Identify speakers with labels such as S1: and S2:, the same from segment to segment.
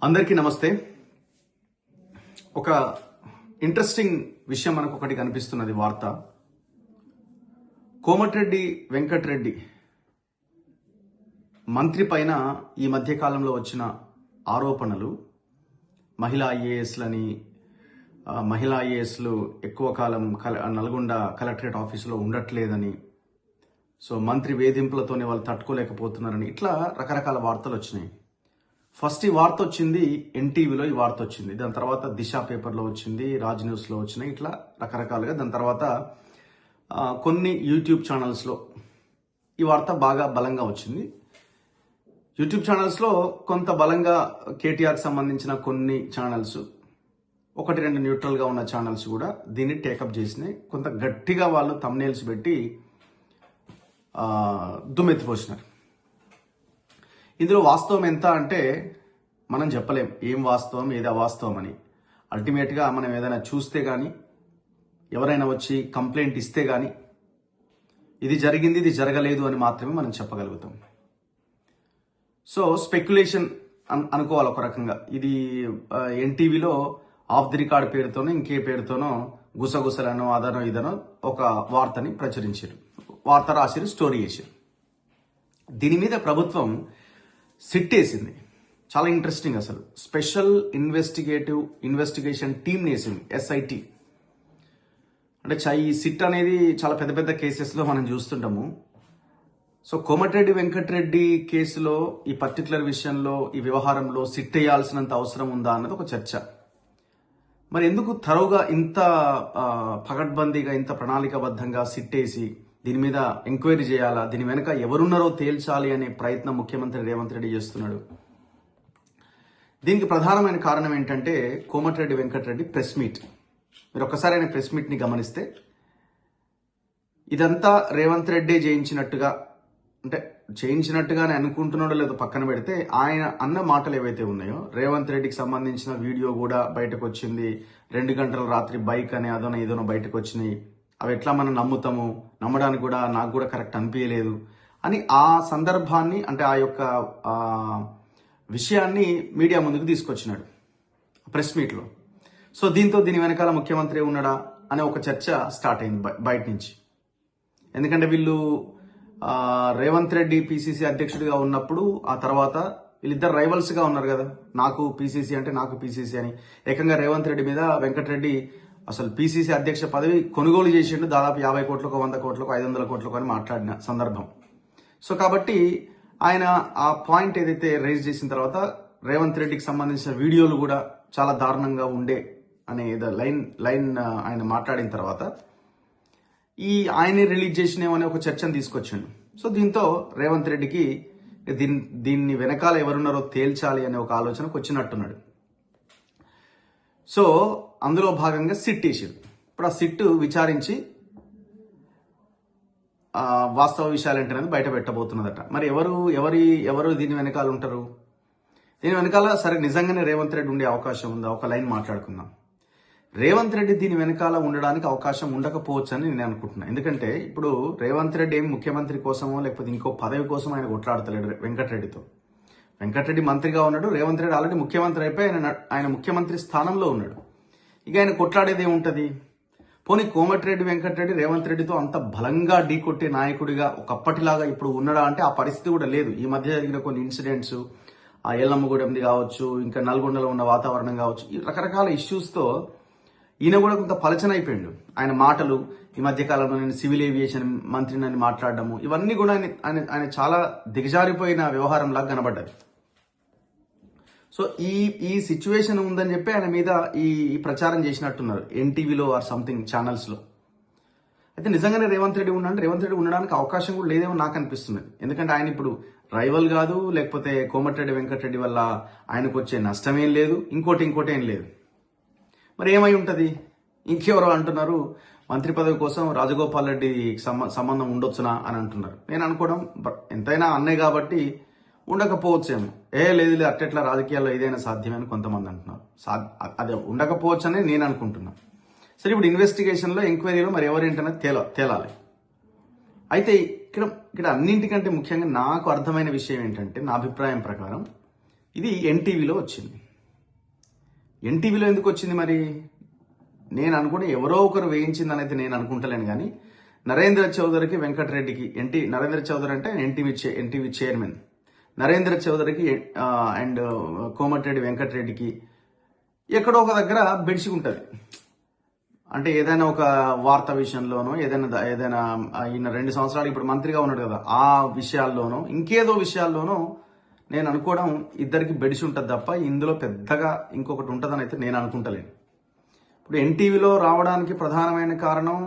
S1: అందరికీ నమస్తే. ఒక ఇంట్రెస్టింగ్ విషయం మనకు ఒకటి కనిపిస్తున్నది వార్త. కోమటిరెడ్డి వెంకటరెడ్డి మంత్రి పైన ఈ మధ్య కాలంలో వచ్చిన ఆరోపణలు, మహిళా ఐఏఎస్లు ఎక్కువ కాలం నల్గొండ కలెక్టరేట్ ఆఫీసులో ఉండట్లేదని, సో మంత్రి వేధింపులతోనే వాళ్ళు తట్టుకోలేకపోతున్నారని, ఇట్లా రకరకాల వార్తలు వచ్చినాయి. ఫస్ట్ ఈ వార్త వచ్చింది ఎన్టీవీలో, ఈ వార్త వచ్చింది. దాని తర్వాత దిశ పేపర్లో వచ్చింది, రాజ్ న్యూస్లో వచ్చినాయి, ఇట్లా రకరకాలుగా. దాని తర్వాత కొన్ని యూట్యూబ్ ఛానల్స్లో ఈ వార్త బాగా బలంగా వచ్చింది. యూట్యూబ్ ఛానల్స్లో కొంత బలంగా కేటీఆర్కి సంబంధించిన కొన్ని ఛానల్స్, ఒకటి రెండు న్యూట్రల్గా ఉన్న ఛానల్స్ కూడా దీన్ని టేకప్ చేసినాయి. కొంత గట్టిగా వాళ్ళు థంబ్నెయిల్స్ పెట్టి దుమ్మెత్తిపోసినారు. ఇందులో వాస్తవం ఎంత అంటే మనం చెప్పలేం ఏం వాస్తవం ఏది అవాస్తవం అని. అల్టిమేట్గా మనం ఏదైనా చూస్తే కానీ, ఎవరైనా వచ్చి కంప్లైంట్ ఇస్తే కానీ ఇది జరిగింది ఇది జరగలేదు అని మాత్రమే మనం చెప్పగలుగుతాం. సో స్పెక్యులేషన్ అనుకోవాలి ఒక రకంగా. ఇది ఎన్టీవీలో ఆఫ్ ది రికార్డ్ పేరుతోనో ఇంకే పేరుతోనో గుసగుసలనో అదనో ఇదనో ఒక వార్తని ప్రచురించారు, వార్త రాసిరు, స్టోరీ చేశారు. దీని మీద ప్రభుత్వం సిట్ వేసింది. చాలా ఇంట్రెస్టింగ్. అసలు స్పెషల్ ఇన్వెస్టిగేషన్ టీమ్ వేసింది, ఎస్ఐటి. అంటే ఈ సిట్ అనేది చాలా పెద్ద పెద్ద కేసెస్లో మనం చూస్తుంటాము. సో కోమటిరెడ్డి వెంకటరెడ్డి కేసులో ఈ పర్టికులర్ విషయంలో, ఈ వ్యవహారంలో సిట్ వేయాల్సినంత అవసరం ఉందా అన్నది ఒక చర్చ. మరి ఎందుకు థరోగా ఇంత పకడ్బందీగా, ఇంత ప్రణాళికాబద్ధంగా సిట్ వేసి దీని మీద ఎంక్వైరీ చేయాలా, దీని వెనుక ఎవరున్నారో తేల్చాలి అనే ప్రయత్నం ముఖ్యమంత్రి రేవంత్ రెడ్డి చేస్తున్నాడు. దీనికి ప్రధానమైన కారణం ఏంటంటే కోమటిరెడ్డి వెంకటరెడ్డి ప్రెస్ మీట్. మీరు ఒక్కసారి ఆయన ప్రెస్ మీట్ని గమనిస్తే ఇదంతా రేవంత్ రెడ్డి చేయించినట్టుగానే అనుకుంటున్నాడో లేదో పక్కన పెడితే, ఆయన అన్న మాటలు ఏవైతే ఉన్నాయో, రేవంత్ రెడ్డికి సంబంధించిన వీడియో కూడా బయటకు వచ్చింది. 2 గంటల రాత్రి బైక్ అని అదోనో ఇదోనో బయటకు వచ్చినాయి. అవి ఎట్లా మనం నమ్ముతాము, నమ్మడానికి కూడా నాకు కూడా కరెక్ట్ అనిపించలేదు అని ఆ సందర్భాన్ని, అంటే ఆ యొక్క విషయాన్ని మీడియా ముందుకు తీసుకొచ్చినాడు ప్రెస్ మీట్లో. సో దీని వెనకాల ముఖ్యమంత్రి ఉన్నాడా అనే ఒక చర్చ స్టార్ట్ అయింది బయట నుంచి. ఎందుకంటే వీళ్ళు రేవంత్ రెడ్డి పిసిసి అధ్యక్షుడిగా ఉన్నప్పుడు, ఆ తర్వాత వీళ్ళిద్దరు రైవల్స్గా ఉన్నారు కదా, నాకు పిసిసి అంటే నాకు పిసిసి అని. ఏకంగా రేవంత్ రెడ్డి మీద వెంకటరెడ్డి అసలు పిసిసి అధ్యక్ష పదవి కొనుగోలు చేసిండు, దాదాపు 50 కోట్లకు 100 కోట్లకు 500 కోట్లకు అని మాట్లాడిన సందర్భం. సో కాబట్టి ఆయన ఆ పాయింట్ ఏదైతే రైజ్ చేసిన తర్వాత, రేవంత్ రెడ్డికి సంబంధించిన వీడియోలు కూడా చాలా దారుణంగా ఉండే అనే లైన్ ఆయన మాట్లాడిన తర్వాత ఆయనే రిలీజ్ చేసినేమనే ఒక చర్చను తీసుకొచ్చిండు. సో దీంతో రేవంత్ రెడ్డికి దీన్ని వెనకాల ఎవరున్నారో తేల్చాలి అనే ఒక ఆలోచనకు వచ్చినట్టున్నాడు. సో అందులో భాగంగా సిట్ వేసారు. ఇప్పుడు ఆ సిట్ విచారించి వాస్తవ విషయాలు ఏంటనేది బయట పెట్టబోతున్నదట. మరి ఎవరు దీని వెనకాల ఉంటారు? దీని వెనకాల సరే నిజంగానే రేవంత్ రెడ్డి ఉండే అవకాశం ఉందా? ఒక లైన్ మాట్లాడుకుందాం. రేవంత్ రెడ్డి దీని వెనకాల ఉండడానికి అవకాశం ఉండకపోవచ్చు అని నేను అనుకుంటున్నాను. ఎందుకంటే ఇప్పుడు రేవంత్ రెడ్డి ఏమి ముఖ్యమంత్రి కోసమో లేకపోతే ఇంకో పదవి కోసం ఆయన కొట్లాడతలేడు వెంకటరెడ్డితో. వెంకటరెడ్డి మంత్రిగా ఉన్నాడు, రేవంత్ రెడ్డి ఆల్రెడీ ముఖ్యమంత్రి అయిపోయి ఆయన ముఖ్యమంత్రి స్థానంలో ఉన్నాడు. ఇక ఆయన కొట్లాడేది ఏముంటుంది? పోనీ కోమటిరెడ్డి వెంకటరెడ్డి రేవంత్ రెడ్డితో అంత బలంగా ఢీకొట్టే నాయకుడిగా ఒకప్పటిలాగా ఇప్పుడు ఉన్నాడా అంటే ఆ పరిస్థితి కూడా లేదు. ఈ మధ్య జరిగిన కొన్ని ఇన్సిడెంట్స్, ఆ ఎల్లమ్మగూడెంది కావచ్చు, ఇంకా నల్గొండలో ఉన్న వాతావరణం కావచ్చు, ఈ రకరకాల ఇష్యూస్తో ఈయన కూడా కొంత పలచన అయిపోయిండు. ఆయన మాటలు, ఈ మధ్య కాలంలో నేను సివిల్ ఏవియేషన్ మంత్రిని మాట్లాడడము, ఇవన్నీ కూడా ఆయన చాలా దిగజారిపోయిన వ్యవహారం లాగా కనబడ్డది. సో ఈ సిచ్యువేషన్ ఉందని చెప్పి ఆయన మీద ఈ ప్రచారం చేసినట్టున్నారు ఎన్టీవీలో ఆర్ సంథింగ్ ఛానల్స్లో. అయితే నిజంగానే రేవంత్ రెడ్డి ఉండడానికి అవకాశం కూడా లేదేమో నాకు అనిపిస్తున్నది. ఎందుకంటే ఆయన ఇప్పుడు రైవల్ కాదు, లేకపోతే కోమటిరెడ్డి వెంకటరెడ్డి వల్ల ఆయనకు వచ్చే నష్టమేం లేదు, ఇంకోటి ఏం లేదు. మరి ఏమై ఉంటుంది? ఇంకెవరో అంటున్నారు మంత్రి పదవి కోసం రాజగోపాల్ రెడ్డి సంబంధం ఉండొచ్చునా అని అంటున్నారు. నేను అనుకోవడం, ఎంతైనా అన్నయ్య కాబట్టి ఉండకపోవచ్చేమో. లేదు అట్టెట్లా రాజకీయాల్లో ఏదైనా సాధ్యమని కొంతమంది అంటున్నారు. అదే ఉండకపోవచ్చు అని నేను అనుకుంటున్నాను. సరే, ఇప్పుడు ఇన్వెస్టిగేషన్లో ఎంక్వైరీలో మరి ఎవరేంటనేది తేలాలి. అయితే ఇక్కడ అన్నింటికంటే ముఖ్యంగా నాకు అర్థమైన విషయం ఏంటంటే, నా అభిప్రాయం ప్రకారం ఇది ఎన్టీవీలో వచ్చింది. ఎన్టీవీలో ఎందుకు వచ్చింది మరి? నేను అనుకుని ఎవరో ఒకరు వేయించిందని అయితే నేను అనుకుంటలేను, కానీ నరేంద్ర చౌదరికి వెంకటరెడ్డికి నరేంద్ర చౌదరి అంటే ఎన్టీవీ చైర్మన్, నరేంద్ర చౌదరికి అండ్ కోమటిరెడ్డి వెంకటరెడ్డికి ఎక్కడో ఒక దగ్గర బెడిసి ఉంటుంది. అంటే ఏదైనా ఒక వార్త విషయంలోనో ఏదైనా ఈయన 2 సంవత్సరాలు ఇప్పుడు మంత్రిగా ఉన్నాడు కదా, ఆ విషయాల్లోనో ఇంకేదో విషయాల్లోనో నేను అనుకోవడం ఇద్దరికి బెడిసి ఉంటుంది తప్ప ఇందులో పెద్దగా ఇంకొకటి ఉంటుందని అయితే నేను అనుకుంటలేను. ఇప్పుడు ఎన్టీవీలో రావడానికి ప్రధానమైన కారణం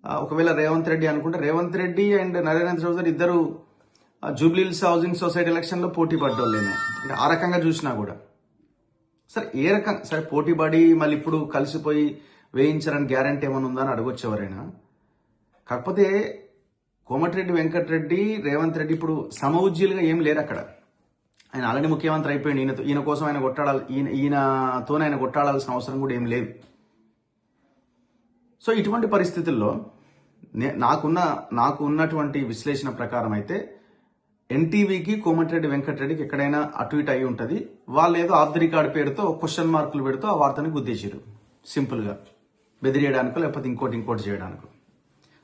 S1: ఒకవేళ రేవంత్ రెడ్డి అనుకుంటే, రేవంత్ రెడ్డి అండ్ నరేంద్ర చౌదరి ఇద్దరు జూబ్లీహిల్స్ హౌసింగ్ సొసైటీ ఎలక్షన్లో పోటీ పడ్డోళ్ళేను. అంటే ఆ రకంగా చూసినా కూడా సరే ఏ రకం సరే పోటీ పడి మళ్ళీ ఇప్పుడు కలిసిపోయి వేయించారని గ్యారంటీ ఏమైనా ఉందని అడగొచ్చు ఎవరైనా. కాకపోతే కోమటిరెడ్డి వెంకటరెడ్డి రేవంత్ రెడ్డి ఇప్పుడు సమఉజ్జీలుగా ఏం లేరు అక్కడ. ఆయన ఆల్రెడీ ముఖ్యమంత్రి అయిపోయింది. ఈయన కోసం ఆయన ఈయనతో ఆయన కొట్టాడాల్సిన అవసరం కూడా ఏం లేదు. సో ఇటువంటి పరిస్థితుల్లో నాకు ఉన్నటువంటి విశ్లేషణ ప్రకారం అయితే ఎన్టీవీకి కోమటిరెడ్డి వెంకటరెడ్డికి ఎక్కడైనా అటు ఇటు అయి ఉంటుంది. వాళ్ళు ఏదో ఆఫ్ ది రికార్డ్ పేరుతో క్వశ్చన్ మార్కులు పెడుతూ ఆ వార్తని గుద్దేశారు, సింపుల్గా బెదిరియడానికో లేకపోతే ఇంకోటి చేయడానికో.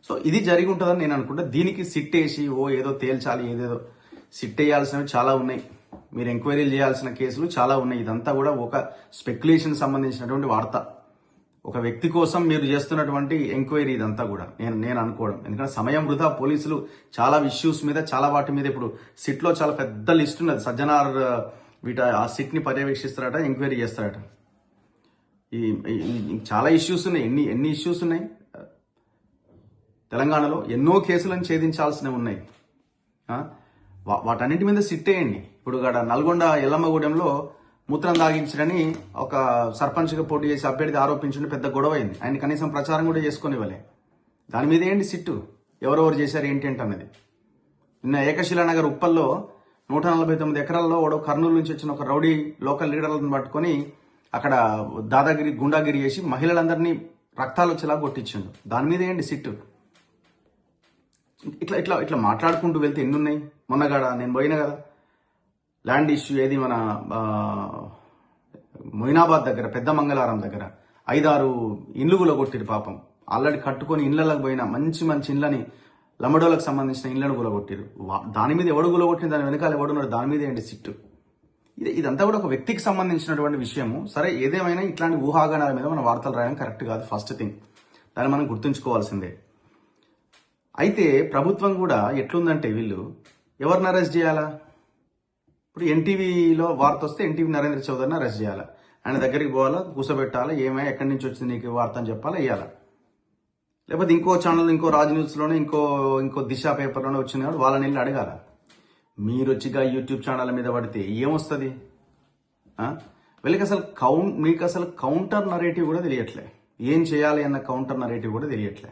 S1: సో ఇది జరిగి ఉంటుందని నేను అనుకుంటా. దీనికి సిట్ వేసి ఏదో తేల్చాలి, ఏదేదో సిట్ వేయాల్సినవి చాలా ఉన్నాయి, మీరు ఎంక్వైరీలు చేయాల్సిన కేసులు చాలా ఉన్నాయి. ఇదంతా కూడా ఒక స్పెక్యులేషన్ సంబంధించినటువంటి వార్త, ఒక వ్యక్తి కోసం మీరు చేస్తున్నటువంటి ఎంక్వైరీ ఇదంతా కూడా నేను అనుకోవడం. ఎందుకంటే సమయం వృధా. పోలీసులు చాలా ఇష్యూస్ మీద చాలా వాటి మీద ఇప్పుడు సిట్లో చాలా పెద్ద లిస్ట్ ఉన్నది. సజ్జనార్ ఆ సిట్ని పర్యవేక్షిస్తారట, ఎంక్వైరీ చేస్తారట. ఈ చాలా ఇష్యూస్ ఉన్నాయి. ఎన్ని ఇష్యూస్ ఉన్నాయి తెలంగాణలో, ఎన్నో కేసులను ఛేదించాల్సినవి ఉన్నాయి. వాటన్నింటి మీద సిట్ వేయండి. ఇప్పుడు నల్గొండ ఎల్లమ్మగూడెంలో మూత్రం దాగించడని ఒక సర్పంచ్గా పోటీ చేసి అభ్యర్థి ఆరోపించుంటే పెద్ద గొడవ అయింది. ఆయన కనీసం ప్రచారం కూడా చేసుకొని ఇవ్వలే. దాని మీద ఏంటి సిట్టు, ఎవరెవరు చేశారు ఏంటి అన్నది. నిన్న ఏకశిలానగర్ ఉప్పల్లో 149 ఎకరాల్లో కర్నూలు నుంచి వచ్చిన ఒక రౌడీ లోకల్ లీడర్లను పట్టుకొని అక్కడ గుండాగిరి చేసి మహిళలందరినీ రక్తాలు వచ్చేలా కొట్టించిండు. దాని మీద ఏంటి సిట్టు? ఇట్లా మాట్లాడుకుంటూ వెళ్తే ఎన్ని ఉన్నాయి. మొన్నగాడ నేను పోయినా కదా, ల్యాండ్ ఇష్యూ ఏది మన మొయినాబాద్ దగ్గర పెద్ద మంగళారం దగ్గర 5-6 ఇండ్లు గులగొట్టిరు పాపం. ఆల్రెడీ కట్టుకొని ఇళ్లలోకి పోయిన మంచి ఇండ్లని లమడోలకు సంబంధించిన ఇళ్లను గులగొట్టిరు. దాని మీద ఎవడు గులగొట్టిన, దాని వెనకాల ఎవడున్నాడు, దాని మీద ఏంటి సిట్టు? ఇదంతా కూడా ఒక వ్యక్తికి సంబంధించినటువంటి విషయము. సరే ఏదేమైనా ఇట్లాంటి ఊహాగానాల మీద మన వార్తలు రాయడం కరెక్ట్ కాదు, ఫస్ట్ థింగ్. దాన్ని మనం గుర్తుంచుకోవాల్సిందే. అయితే ప్రభుత్వం కూడా ఎట్లుందంటే వీళ్ళు ఎవరిని అరెస్ట్ చేయాలా? ఇప్పుడు ఎన్టీవీలో వార్త వస్తే ఎన్టీవీ నరేంద్ర చౌదరిని అరెస్ట్ చేయాలా, ఆయన దగ్గరికి పోవాలా, కూర్చోబెట్టాలా, ఏమై ఎక్కడి నుంచి వచ్చింది నీకు వార్త అని చెప్పాలా, వేయాలా. లేకపోతే ఇంకో ఛానల్, ఇంకో రాజ్ న్యూస్లోనే ఇంకో దిశ పేపర్లోనే వచ్చింది కాబట్టి వాళ్ళని వెళ్ళి అడగాల. మీరు వచ్చిగా యూట్యూబ్ ఛానల్ మీద పడితే ఏమొస్తుంది? మీకు అసలు కౌంటర్ నరేటివ్ కూడా తెలియట్లే. ఏం చేయాలి అన్న కౌంటర్ నరేటివ్ కూడా తెలియట్లే.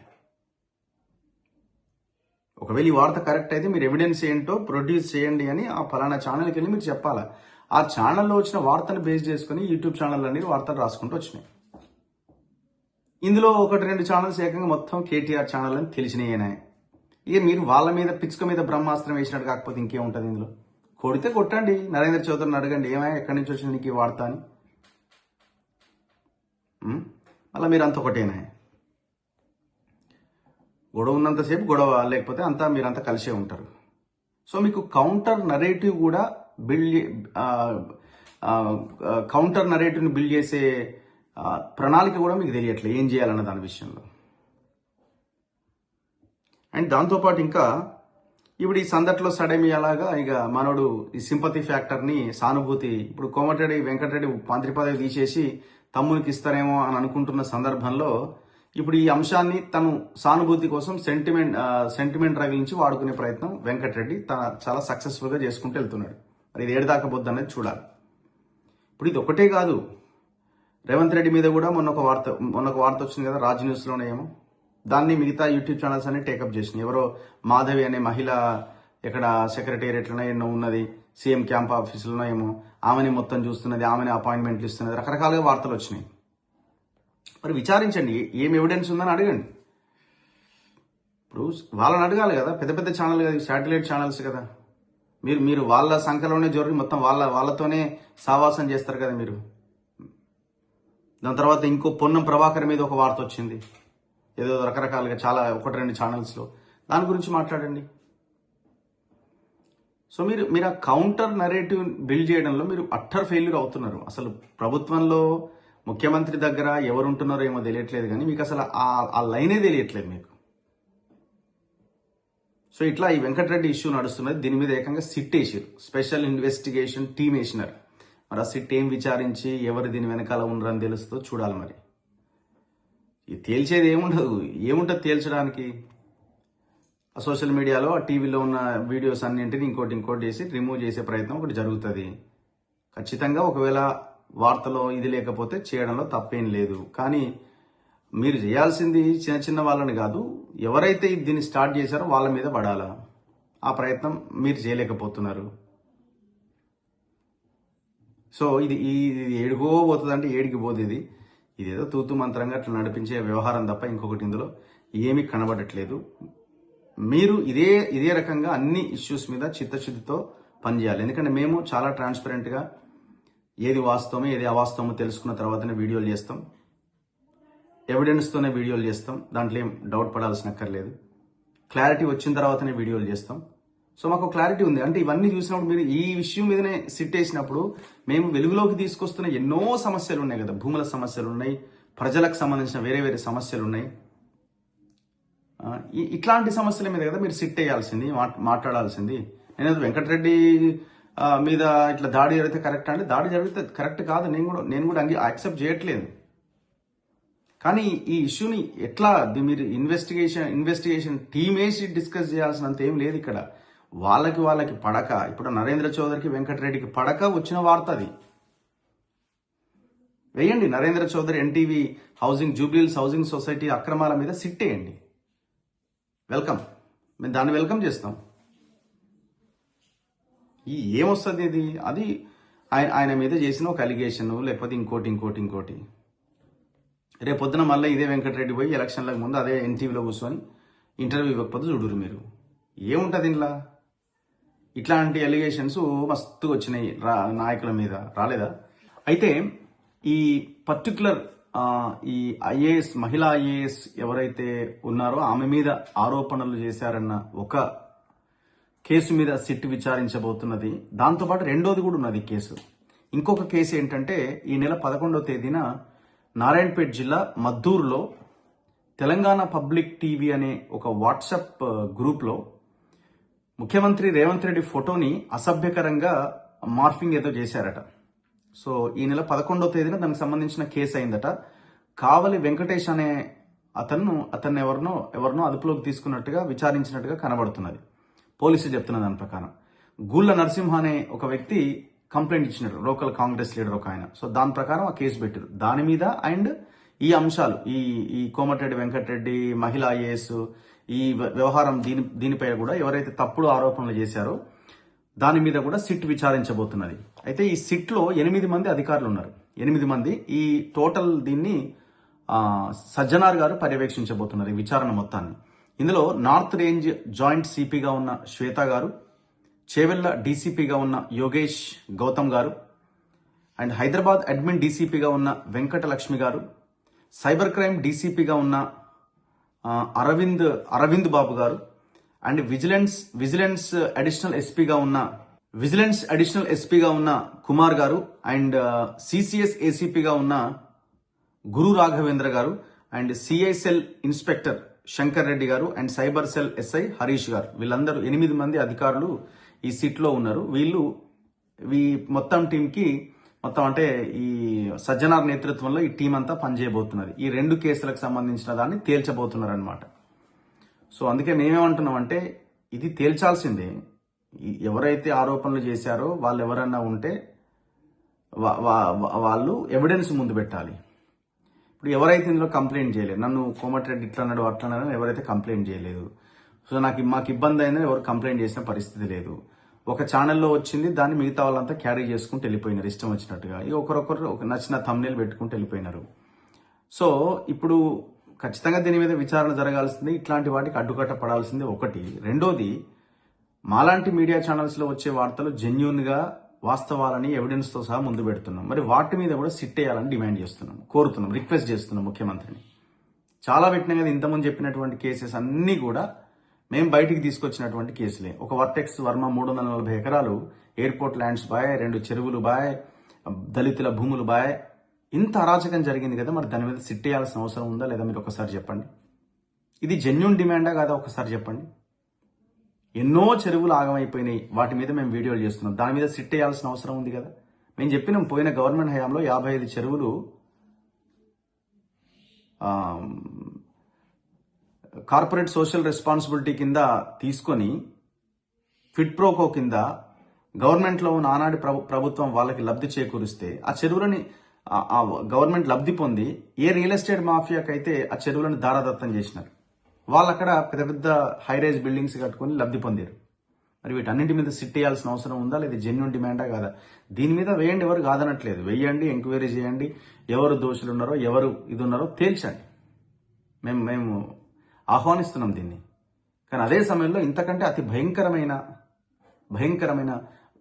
S1: ఒకవేళ ఈ వార్త కరెక్ట్ అయితే మీరు ఎవిడెన్స్ ఏంటో ప్రొడ్యూస్ చేయండి అని ఆ ఫలానా ఛానల్కి వెళ్ళి మీరు చెప్పాలా. ఆ ఛానల్లో వచ్చిన వార్తను బేస్ చేసుకుని యూట్యూబ్ ఛానల్ అన్ని వార్తలు రాసుకుంటూ వచ్చినాయి. ఇందులో 1-2 ఛానల్స్ ఏకంగా మొత్తం కేటీఆర్ ఛానల్ అని తెలిసినాయనే. ఇక మీరు వాళ్ళ మీద పిచ్చుక మీద బ్రహ్మాస్త్రం వేసినట్టు కాకపోతే ఇంకేముంటుంది ఇందులో? కొడితే కొట్టండి, నరేంద్ర చౌదరిని అడగండి ఏమైనా ఎక్కడి నుంచి వచ్చింది నీకు ఈ వార్త అని. అలా మీరు అంత ఒకటేనా? గొడవ ఉన్నంతసేపు గొడవ, లేకపోతే మీరంతా కలిసే ఉంటారు. సో మీకు కౌంటర్ నరేటివ్ కూడా కౌంటర్ నరేటివ్ని బిల్డ్ చేసే ప్రణాళిక కూడా మీకు తెలియట్లేదు ఏం చేయాలన్న దాని విషయంలో. అండ్ దాంతోపాటు ఇంకా ఇప్పుడు ఈ సందట్లో సడేమి అలాగా ఇక మనోడు ఈ సింపతి ఫ్యాక్టర్ని, సానుభూతి, ఇప్పుడు కోమటిరెడ్డి వెంకటరెడ్డి మంత్రి పదవి తీసేసి తమ్మునికి ఇస్తారేమో అని అనుకుంటున్న సందర్భంలో ఇప్పుడు ఈ అంశాన్ని తను సానుభూతి కోసం సెంటిమెంట్ రగిలించి వాడుకునే ప్రయత్నం వెంకటరెడ్డి చాలా సక్సెస్ఫుల్గా చేసుకుంటూ వెళ్తున్నాడు. మరి ఇది ఏడు దాకా పోద్ది అనేది చూడాలి. ఇప్పుడు ఇది ఒకటే కాదు, రేవంత్ రెడ్డి మీద కూడా మొన్న ఒక వార్త వచ్చింది కదా రాజ్ న్యూస్లోనే ఏమో, దాన్ని మిగతా యూట్యూబ్ ఛానల్స్ అన్ని టేకప్ చేసినాయి. ఎవరో మాధవి అనే మహిళ ఎక్కడ సెక్రటేరియట్లోనే ఎన్నో ఉన్నది, సీఎం క్యాంప్ ఆఫీసులోనో ఏమో, ఆమెని మొత్తం చూస్తున్నది, ఆమెని అపాయింట్మెంట్లు ఇస్తున్నది, రకరకాలుగా వార్తలు వచ్చినాయి. మరి విచారించండి, ఏం ఎవిడెన్స్ ఉందని అడగండి. ఇప్పుడు వాళ్ళని అడగాలి కదా, పెద్ద పెద్ద ఛానల్ కదా, శాటిలైట్ ఛానల్స్ కదా. మీరు వాళ్ళ సంఖ్యలోనే జోరి మొత్తం వాళ్ళతోనే సావాసం చేస్తారు కదా మీరు. దాని తర్వాత ఇంకో పొన్నం ప్రభాకర్ మీద ఒక వార్త వచ్చింది, ఏదో రకరకాలుగా చాలా 1-2 ఛానల్స్లో. దాని గురించి మాట్లాడండి. సో మీరు ఆ కౌంటర్ నరేటివ్ బిల్డ్ చేయడంలో మీరు అట్టర్ ఫెయిల్యూర్ అవుతున్నారు. అసలు ప్రభుత్వంలో ముఖ్యమంత్రి దగ్గర ఎవరు ఉంటున్నారో ఏమో తెలియట్లేదు, కానీ మీకు అసలు ఆ లైనే తెలియట్లేదు మీకు. సో ఇట్లా ఈ వెంకటరెడ్డి ఇష్యూ నడుస్తున్నది. దీని మీద ఏకంగా సిట్ వేసారు, స్పెషల్ ఇన్వెస్టిగేషన్ టీమ్ వేసినారు. మరి ఆ సిట్ ఏం విచారించి ఎవరు దీని వెనకాల ఉన్నారని తెలుస్తుందో చూడాలి. మరి ఇది తేల్చేది ఏముంటుంది తేల్చడానికి? సోషల్ మీడియాలో ఆ టీవీలో ఉన్న వీడియోస్ అన్నింటిని ఇంకోటి చేసి రిమూవ్ చేసే ప్రయత్నం ఒకటి జరుగుతుంది. ఖచ్చితంగా ఒకవేళ వార్తలో ఇది లేకపోతే చేయడంలో తప్పేం లేదు. కానీ మీరు చేయాల్సింది చిన్న వాళ్ళని కాదు, ఎవరైతే దీన్ని స్టార్ట్ చేశారో వాళ్ళ మీద పడాలా. ఆ ప్రయత్నం మీరు చేయలేకపోతున్నారు. సో ఇది ఏడుగో పోతుంది అంటే ఏడికి పోతుంది. ఇదేదో తూతు మంత్రంగా అట్లా నడిపించే వ్యవహారం తప్ప ఇంకొకటి ఇందులో ఏమీ కనబడట్లేదు. మీరు ఇదే రకంగా అన్ని ఇష్యూస్ మీద చిత్తశుద్ధితో పనిచేయాలి. ఎందుకంటే మేము చాలా ట్రాన్స్పరెంట్గా ఏది వాస్తవమో ఏది అవాస్తవమో తెలుసుకున్న తర్వాతనే వీడియోలు చేస్తాం, ఎవిడెన్స్తోనే వీడియోలు చేస్తాం. దాంట్లో ఏం డౌట్ పడాల్సిన అక్కర్లేదు. క్లారిటీ వచ్చిన తర్వాతనే వీడియోలు చేస్తాం. సో మాకు క్లారిటీ ఉంది. అంటే ఇవన్నీ చూసినప్పుడు మీరు ఈ విషయం మీదనే సిట్ వేసినప్పుడు మేము వెలుగులోకి తీసుకొస్తున్న ఎన్నో సమస్యలు ఉన్నాయి కదా. భూముల సమస్యలు ఉన్నాయి, ప్రజలకు సంబంధించిన వేరే సమస్యలు ఉన్నాయి. ఇట్లాంటి సమస్యల మీద కదా మీరు సిట్ వేయాల్సింది, మాట్లాడాల్సింది. నేను వెంకటరెడ్డి మీద ఇట్లా దాడి జరిగితే కరెక్ట్ అంటే దాడి జరిగితే కరెక్ట్ కాదు, నేను కూడా యాక్సెప్ట్ చేయట్లేదు. కానీ ఈ ఇష్యూని ఎట్లా మీరు ఇన్వెస్టిగేషన్ టీమ్ వేసి డిస్కస్ చేయాల్సినంత ఏం లేదు ఇక్కడ. వాళ్ళకి పడక, ఇప్పుడు నరేంద్ర చౌదరికి వెంకటరెడ్డికి పడక వచ్చిన వార్త అది. వేయండి, Narendra Chaudhary NTV Jubilee Hills housing society అక్రమాల మీద సిట్ వేయండి. వెల్కమ్, మేము దాన్ని వెల్కమ్ చేస్తాం. ఏమొస్తుంది ఇది? అది ఆయన మీద చేసిన ఒక అలిగేషన్, లేకపోతే ఇంకోటి. రేపొద్దున మళ్ళీ ఇదే వెంకటరెడ్డి పోయి ఎలక్షన్లకు ముందు అదే ఎన్టీవీలో కూర్చొని ఇంటర్వ్యూ ఇవ్వకపోతే చూడురు మీరు. ఏముంటుంది ఇంట్లో? ఇట్లాంటి అలిగేషన్స్ మస్తు వచ్చినాయి నాయకుల మీద, రాలేదా? అయితే ఈ పర్టికులర్ ఈ ఐఏఎస్, మహిళా ఐఏఎస్ ఎవరైతే ఉన్నారో ఆమె మీద ఆరోపణలు చేశారన్న ఒక కేసు మీద సిట్ విచారించబోతున్నది. దాంతోపాటు రెండోది కూడా ఉన్నది కేసు. ఇంకొక కేసు ఏంటంటే ఈ నెల 11వ తేదీన నారాయణపేట జిల్లా మద్దూరులో తెలంగాణ పబ్లిక్ టీవీ అనే ఒక వాట్సాప్ గ్రూప్లో ముఖ్యమంత్రి రేవంత్ రెడ్డి ఫోటోని అసభ్యకరంగా మార్ఫింగ్ ఏదో చేశారట. సో ఈ నెల 11వ తేదీన దానికి సంబంధించిన కేసు అయిందట. కావలి వెంకటేష్ అనే అతన్ని ఎవరినో అదుపులోకి తీసుకున్నట్టుగా విచారించినట్టుగా కనబడుతున్నది. పోలీసులు చెప్తున్న దాని ప్రకారం గుళ్ళ నరసింహ అనే ఒక వ్యక్తి కంప్లైంట్ ఇచ్చినారు, లోకల్ కాంగ్రెస్ లీడర్ ఒక ఆయన. సో దాని ప్రకారం ఆ కేసు పెట్టారు. దాని మీద అండ్ ఈ అంశాలు, ఈ కోమటిరెడ్డి వెంకటరెడ్డి, మహిళా ఐఏఎస్, ఈ వ్యవహారం దీనిపై కూడా ఎవరైతే తప్పుడు ఆరోపణలు చేశారో దాని మీద కూడా సిట్ విచారించబోతున్నది. అయితే ఈ సిట్ లో 8 మంది అధికారులు ఉన్నారు. 8 మంది. ఈ టోటల్ దీన్ని సజ్జనార్ గారు పర్యవేక్షించబోతున్నారు ఈ విచారణ మొత్తాన్ని. ఇందులో నార్త్ రేంజ్ జాయింట్ సిపిగా ఉన్న శ్వేత గారు, చేవెళ్ల డీసీపీగా ఉన్న యోగేష్ గౌతమ్ గారు, అండ్ హైదరాబాద్ అడ్మిన్ డీసీపీగా ఉన్న వెంకటలక్ష్మి గారు, సైబర్ క్రైమ్ డీసీపీగా ఉన్న అరవింద్ బాబు గారు, అండ్ విజిలెన్స్ అడిషనల్ ఎస్పీగా ఉన్న కుమార్ గారు, అండ్ సిసిఎస్ ఏసీపీగా ఉన్న గురు రాఘవేంద్ర గారు, and CI cell inspector Shankar Reddy గారు, and cyber cell SI Harish గారు. వీళ్ళందరూ 8 మంది అధికారులు ఈ సిట్లో ఉన్నారు. ఈ మొత్తం టీంకి అంటే ఈ సజ్జనార్ నేతృత్వంలో ఈ టీం అంతా పనిచేయబోతున్నది. ఈ 2 కేసులకు సంబంధించిన దాన్ని తేల్చబోతున్నారు అనమాట. సో అందుకే మేమేమంటున్నామంటే ఇది తేల్చాల్సిందే. ఎవరైతే ఆరోపణలు చేశారో వాళ్ళు ఎవరన్నా ఉంటే వాళ్ళు ఎవిడెన్స్ ముందు పెట్టాలి. ఇప్పుడు ఎవరైతే ఇందులో కంప్లైంట్ చేయలేదు, నన్ను కోమటిరెడ్డి ఇట్లా అన్నాడు అట్లా అన్నాడు ఎవరైతే కంప్లైంట్ చేయలేదు, సో మాకు ఇబ్బంది అయిందని ఎవరు కంప్లైంట్ చేసిన పరిస్థితి లేదు. ఒక ఛానల్లో వచ్చింది, దాన్ని మిగతా వాళ్ళంతా క్యారీ చేసుకుంటూ వెళ్ళిపోయినారు ఇష్టం వచ్చినట్టుగా. ఇక ఒకరొకరు నచ్చిన థంబ్నెయిల్ పెట్టుకుంటూ వెళ్ళిపోయినారు. సో ఇప్పుడు ఖచ్చితంగా దీని మీద విచారణ జరగాల్సింది. ఇట్లాంటి వాటికి అడ్డుకట్ట పడాల్సిందే ఒకటి. రెండోది, మాలాంటి మీడియా ఛానల్స్లో వచ్చే వార్తలు జెన్యూన్గా వాస్తవాలని ఎవిడెన్స్తో సహా ముందు పెడుతున్నాం. మరి వాటి మీద కూడా సిట్ వేయాలని డిమాండ్ చేస్తున్నాం, కోరుతున్నాం, రిక్వెస్ట్ చేస్తున్నాం ముఖ్యమంత్రిని. చాలా పెట్టినా కదా, ఇంతకుముందు చెప్పినటువంటి కేసెస్ అన్నీ కూడా మేము బయటికి తీసుకొచ్చినటువంటి కేసులే. ఒక వర్టెక్స్ వర్మ 340 ఎకరాలు ఎయిర్పోర్ట్ ల్యాండ్స్ బాయ్, 2 చెరువులు బాయ్, దళితుల భూములు బాయ్, ఇంత అరాచకం జరిగింది కదా, మరి దాని మీద సిట్ వేయాల్సిన అవసరం ఉందా లేదా మీరు ఒకసారి చెప్పండి. ఇది జెన్యూన్ డిమాండా కాదా ఒకసారి చెప్పండి. ఎన్నో చెరువులు ఆగమైపోయినాయి, వాటి మీద మేము వీడియోలు చేస్తున్నాం, దాని మీద సిట్ వేయాల్సిన అవసరం ఉంది కదా. మేము చెప్పినాం, పోయిన గవర్నమెంట్ హయాంలో 55 చెరువులు కార్పొరేట్ సోషల్ రెస్పాన్సిబిలిటీ కింద తీసుకొని ఫిట్ ప్రోకో కింద గవర్నమెంట్లో ఉన్న ఆనాటి ప్రభుత్వం వాళ్ళకి లబ్ధి చేకూరిస్తే ఆ చెరువులని గవర్నమెంట్ లబ్ధి పొంది ఏ రియల్ ఎస్టేట్ మాఫియాకైతే ఆ చెరువులను దారాదత్తం చేసినారు, వాళ్ళు అక్కడ పెద్ద పెద్ద హైరైజ్ బిల్డింగ్స్ కట్టుకొని లబ్ధి పొందారు. మరి వీటన్నింటి మీద సిట్ వేయాల్సిన అవసరం ఉందా లేదా జెన్యూన్ డిమాండా కాదా? దీని మీద వేయండి, ఎవరు కాదనట్లేదు, వేయండి, ఎంక్వైరీ చేయండి, ఎవరు దోషులు ఉన్నారో ఎవరు ఇది ఉన్నారో తేల్చండి. మేము ఆహ్వానిస్తున్నాం దీన్ని. కానీ అదే సమయంలో ఇంతకంటే అతి భయంకరమైన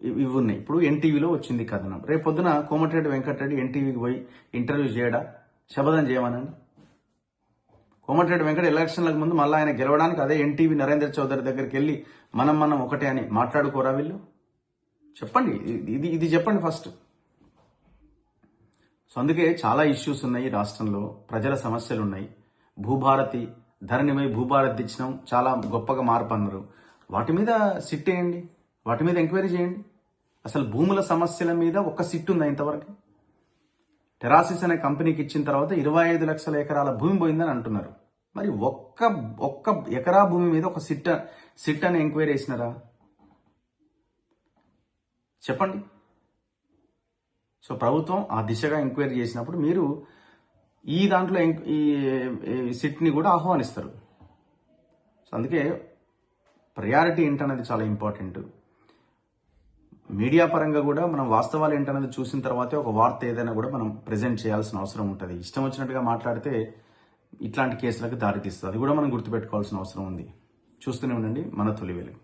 S1: ఇవి ఉన్నాయి. ఇప్పుడు ఎన్టీవీలో వచ్చింది కథనం, రేపు పొద్దున కోమటిరెడ్డి వెంకటరెడ్డి ఎన్టీవీకి పోయి ఇంటర్వ్యూ చేయడా, శపథం చేయమనండి. కోమటిరెడ్డి వెంకట ఎలక్షన్లకు ముందు మళ్ళీ ఆయన గెలవడానికి అదే ఎన్టీవీ నరేంద్ర చౌదరి దగ్గరికి వెళ్ళి మనం ఒకటే అని మాట్లాడుకోరా వీళ్ళు? చెప్పండి, ఇది చెప్పండి ఫస్ట్. సో అందుకే చాలా ఇష్యూస్ ఉన్నాయి రాష్ట్రంలో, ప్రజల సమస్యలు ఉన్నాయి. భూభారతి ధరణిపై భూభారతి ఇచ్చినాం, చాలా గొప్పగా మార్పు అన్నారు. వాటి మీద సిట్ వేయండి, వాటి మీద ఎంక్వైరీ చేయండి. అసలు భూముల సమస్యల మీద ఒక్క సిట్ ఉందా ఇంతవరకు? టెరాసిస్ అనే కంపెనీకి ఇచ్చిన తర్వాత 25 లక్షల ఎకరాల భూమి పోయిందని అంటున్నారు. మరి ఒక్క ఎకరా భూమి మీద ఒక సిట్ అని ఎంక్వైరీ చేసినారా? చెప్పండి. సో ప్రభుత్వం ఆ దిశగా ఎంక్వైరీ చేసినప్పుడు మీరు ఈ దాంట్లో ఈ సిట్ని కూడా ఆహ్వానిస్తారు. సో అందుకే ప్రయారిటీ ఏంటనేది చాలా ఇంపార్టెంట్. మీడియా పరంగా కూడా మనం వాస్తవాలు ఏంటనేది చూసిన తర్వాతే ఒక వార్త ఏదైనా కూడా మనం ప్రెజెంట్ చేయాల్సిన అవసరం ఉంటుంది. ఇష్టం వచ్చినట్టుగా మాట్లాడితే ఇట్లాంటి కేసులకు దారితీస్తుంది. అది కూడా మనం గుర్తుపెట్టుకోవాల్సిన అవసరం ఉంది. చూస్తూనే ఉండండి మన తొలి వెలుగు.